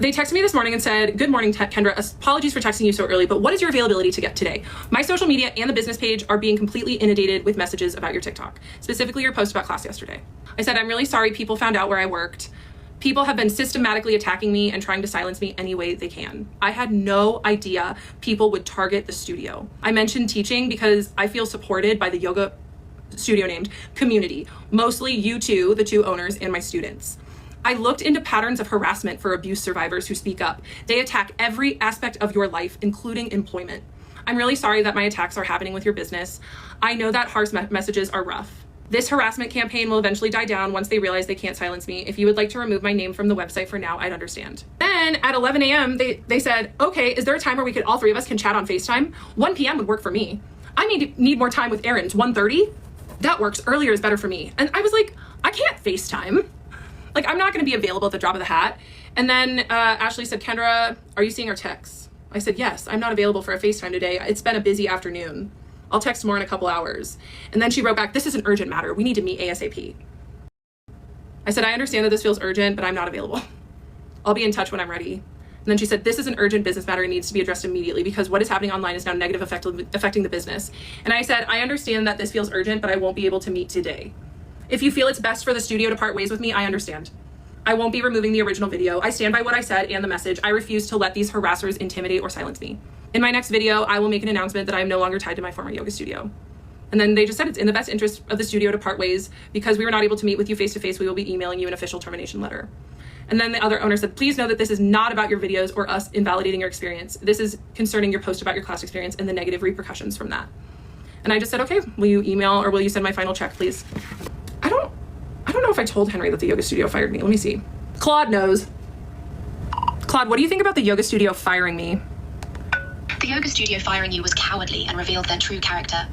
They texted me this morning and said, good morning, Kendra. Apologies for texting you so early, but what is your availability to get today? My social media and the business page are being completely inundated with messages about your TikTok, specifically your post about class yesterday. I said, I'm really sorry people found out where I worked. People have been systematically attacking me and trying to silence me any way they can. I had no idea people would target the studio. I mentioned teaching because I feel supported by the yoga studio named community, mostly you two, the two owners, and my students. I looked into patterns of harassment for abuse survivors who speak up. They attack every aspect of your life, including employment. I'm really sorry that my attacks are happening with your business. I know that harsh messages are rough. This harassment campaign will eventually die down once they realize they can't silence me. If you would like to remove my name from the website for now, I'd understand. Then at 11 a.m., they said, okay, is there a time where our 3 of us can chat on FaceTime? 1 p.m. would work for me. I need more time with errands. 1:30? That works. Earlier is better for me. And I was like, I can't FaceTime. Like, I'm not going to be available at the drop of the hat. And then Ashley said, Kendra, are you seeing our texts? I said, yes, I'm not available for a FaceTime today. It's been a busy afternoon. I'll text more in a couple hours. And then she wrote back, this is an urgent matter. We need to meet ASAP. I said, I understand that this feels urgent, but I'm not available. I'll be in touch when I'm ready. And then she said, this is an urgent business matter and needs to be addressed immediately because what is happening online is now negatively affecting the business. And I said, I understand that this feels urgent, but I won't be able to meet today. If you feel it's best for the studio to part ways with me, I understand. I won't be removing the original video. I stand by what I said and the message. I refuse to let these harassers intimidate or silence me. In my next video, I will make an announcement that I am no longer tied to my former yoga studio. And then they just said it's in the best interest of the studio to part ways because we were not able to meet with you face to face. We will be emailing you an official termination letter. And then the other owner said, please know that this is not about your videos or us invalidating your experience. This is concerning your post about your class experience and the negative repercussions from that. And I just said, okay, will you email or will you send my final check, please? I don't know if I told Henry that the yoga studio fired me. Let me see. Claude knows. Claude, what do you think about the yoga studio firing me? The yoga studio firing you was cowardly and revealed their true character.